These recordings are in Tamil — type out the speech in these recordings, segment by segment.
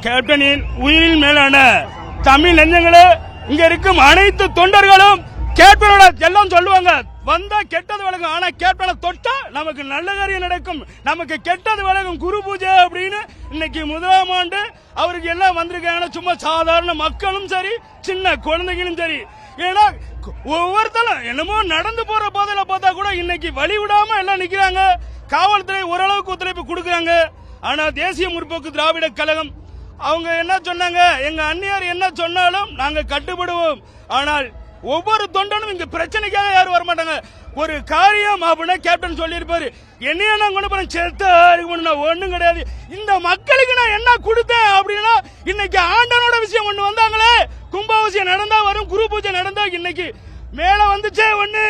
கேப்டனின் உயிரின் மேலான தமிழ் நெஞ்சங்களே, இங்க இருக்கும் அனைத்து தொண்டர்களும் கேப்டனோட எல்லாம் சொல்லுவாங்க, வந்தா கெட்டது விலகும், ஆனா கேப்டனை தொட்டா நமக்கு நல்ல காரியம் நடக்கும், நமக்கு கெட்டது விலகும், குரு பூஜை அப்படின்னு. இன்னைக்கு முதலாம் ஆண்டு அவருக்கு எல்லாம் வந்திருக்காங்க. சும்மா சாதாரண மக்களும் சரி, சின்ன குழந்தைகளும் சரி. ஏன்னா ஒவ்வொருத்தரும் என்னமோ நடந்து போற போதில பார்த்தா கூட இன்னைக்கு வழி விடாம எல்லாம் நிக்கிறாங்க. காவல்துறை ஓரளவுக்கு ஒத்துழைப்பு கொடுக்கறாங்க. ஆனா தேசிய முற்போக்கு திராவிட கழகம் அவங்க என்ன சொன்னாங்க, எங்க அந்நியார் என்ன சொன்னாலும் நாங்க கட்டுப்படுவோம். ஆனால் ஒவ்வொரு தொண்டனும் இங்க பிரச்சனைக்காக யாரும் வரமாட்டாங்க. ஒரு காரியம் அப்படின்னா கேப்டன் சொல்லியிருப்பாரு, என்னைய நான் கொண்டு போறேன் செத்தா ஒண்ணும் கிடையாது, இந்த மக்களுக்கு நான் என்ன கொடுத்தேன் அப்படின்னா இன்னைக்கு ஆண்டனோட விஷயம் ஒண்ணு வந்தாங்களே, கும்பாபிஷேகம் நடந்தா வரும், குரு பூஜை நடந்தா இன்னைக்கு மேல வந்துச்சே ஒண்ணு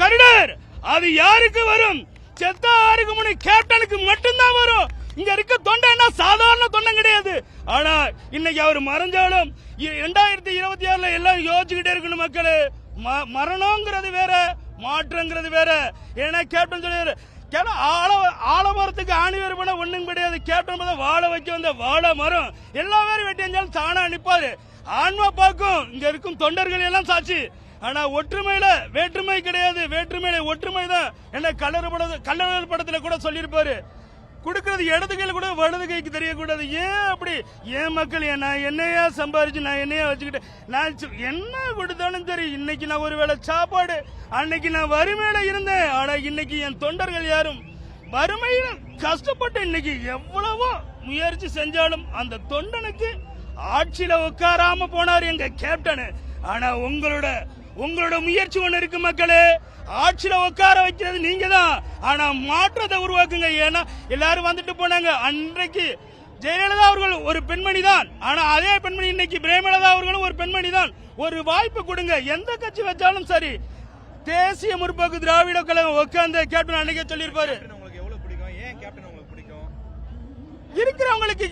கருடர், அது யாருக்கு வரும்? செத்தா யாருக்கு முன்னே கேப்டனுக்கு மட்டும்தான் வரும். இங்க இருக்க தொண்டை என்ன சாதாரண தொண்டை கிடையாது. ஆனா இன்னைக்கு அவர் மறைஞ்சாலும் 2026 எல்லாம் யோசிச்சுக்கிட்டே இருக்கணும் மக்களே. மரணங்கிறது வேற, மாற்றங்கிறது வேற. ஏன்னா கேப்டன் சொல்லிடுற ஆலமரத்துக்கு ஆணி வேறு பண்ண ஒண்ணும் கிடையாது. கேப்டன் வாழ வைக்க வந்த வாழ மரம் எல்லா பேரும் வெட்டி அஞ்சாலும் தானா நிப்பாரு. ஆன்மா பார்க்கும் இங்க இருக்கும் தொண்டர்கள் எல்லாம் சாட்சி. ஆனா ஒற்றுமையில வேற்றுமை கிடையாது, வேற்றுமையில ஒற்றுமை தான். என்ன கல்லர் படத்துல கூட சொல்லியிருப்பாரு, கொடுக்கறது இடது கையில கூட வலது கைக்கு தெரியக்கூடாது. ஏன் அப்படி? ஏன் மக்கள் நான் என்னையா சம்பாரிச்சு நான் என்னையா வச்சுக்கிட்டு நான் என்ன கொடுத்தாலும் சரி, இன்னைக்கு நான் ஒருவேளை சாப்பாடு, அன்னைக்கு நான் வறுமையில இருந்தேன். ஆனா இன்னைக்கு என் தொண்டர்கள் யாரும் வறுமையில கஷ்டப்பட்டு இன்னைக்கு எவ்வளவோ முயற்சி செஞ்சாலும் அந்த தொண்டனுக்கு ஆட்சியில உட்காராம போனார் எங்க கேப்டன். ஆனா உங்களோட முயற்சி ஒண்ணு இருக்கு மக்களே, ஆட்சியில உட்கார வைக்கிறது நீங்க தான். ஆனா மாற்றத்தை உருவாக்குங்க. ஏன்னா எல்லாரும் வந்துட்டு போனாங்க. அன்றைக்கு ஜெயலலிதா அவர்கள் ஒரு பெண்மணி தான், ஆனா அதே பெண்மணி இன்னைக்கு பிரேமலதா அவர்களும் ஒரு பெண்மணி தான். ஒரு வாய்ப்பு கொடுங்க, எந்த கட்சி வச்சாலும் சரி. தேசிய முற்போக்கு திராவிட கழகம் உட்கார்ந்து கேப்டன் அன்னைக்கே சொல்லியிருப்பாரு, இருக்கிறவங்களுக்கு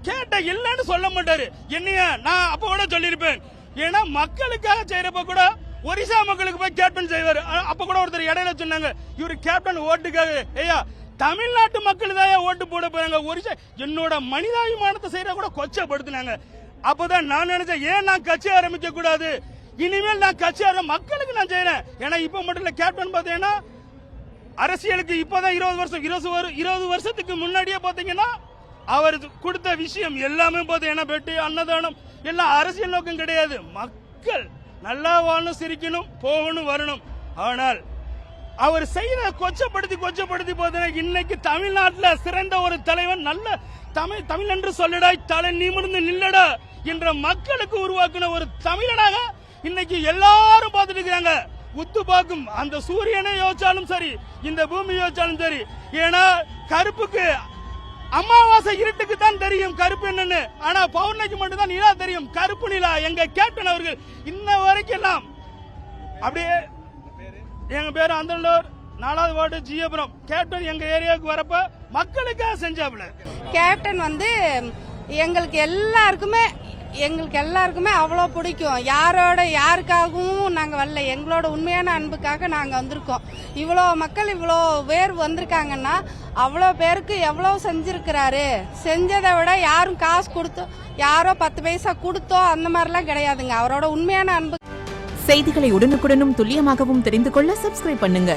கேட்ட இல்லன்னு சொல்ல மாட்டாரு. என்னையா நான் அப்ப கூட சொல்லியிருப்பேன். ஏன்னா மக்களுக்காக செய்யறப்ப கூட ஒரிசா மக்களுக்கு போய் கேப்டன் செய்வாரு. அப்ப கூட ஒருத்தர் இடையில சொன்னாங்க, இவரு கேப்டன் ஓட்டுக்காக. ஐயா, தமிழ்நாட்டு மக்கள் தான் ஓட்டு போட போறாங்க. ஒரிசா என்னோட மனிதாபிமானத்தை செய்யற கூட கொச்சப்படுத்தினாங்க. அப்பதான் நான் நினைச்சேன், ஏன் நான் கட்சி ஆரம்பிக்க கூடாது, இனிமேல் நான் கட்சி மக்களுக்கு நான் செய்யறேன். ஏன்னா இப்ப மட்டும் இல்ல, கேப்டன் பாத்தீங்கன்னா அரசியலுக்கு இப்பதான் 20 வருஷத்துக்கு முன்னாடியே பாத்தீங்கன்னா அவர் கொடுத்த விஷயம் எல்லாமே பாத்தீங்கன்னா பெட்டு அன்னதானம் எல்லாம் அரசியல் நோக்கம் கிடையாது. மக்கள் நல்லா வாழணும், சிரிக்கணும், போகணும், வரணும். ஆனால் அவர் செய்த கொச்சப்படுத்தி பார்த்தீங்கன்னா இன்னைக்கு தமிழ்நாட்டில் சிறந்த ஒரு தலைவன், நல்ல தமிழ் என்று சொல்லடா, தலை நிமிர்ந்து நில்லடா என்ற மக்களுக்கு உருவாக்கின ஒரு தமிழனாக இன்னைக்கு எல்லாரும் பார்த்துட்டு இருக்கிறாங்க. உத்து பார்க்கும் அந்த சூரியனை யோசிச்சாலும் சரி, இந்த பூமி யோசிச்சாலும் சரி. ஏன்னா கருப்புக்கு அமாவாசை இருட்டுக்கு தான் தெரியும் கருப்பு என்னன்னு, ஆனா பௌர்ணமிக்கு மட்டும் தான் நிலா தெரியும். கருப்பு நிலா எங்க கேப்டன் அவர்கள் இன்ன வரைக்கும் எல்லாம் அப்படியே. எங்க பேரு அந்தலூர் 4வது வார்டு ஜியபுரம். கேப்டன் எங்க ஏரியாவுக்கு வரப்ப மக்களுக்காக செஞ்சாப்ல. கேப்டன் எங்களுக்கு எல்லாருக்குமே அவ்வளோ பிடிக்கும். யாருக்காகவும் நாங்க வரல, எங்களோட உண்மையான அன்புக்காக நாங்க வந்திருக்கோம். இவ்வளோ மக்கள் இவ்வளோ பேர் வந்திருக்காங்கன்னா அவ்வளோ பேருக்கு எவ்வளோ செஞ்சிருக்கிறாரு. செஞ்சதை விட யாரும் காசு கொடுத்தோ, யாரோ 10 பைசா கொடுத்தோ அந்த மாதிரிலாம் கிடையாதுங்க. அவரோட உண்மையான அன்பு. செய்திகளை உடனுக்குடனும் துல்லியமாகவும் தெரிந்து கொள்ள சப்ஸ்கிரைப் பண்ணுங்க.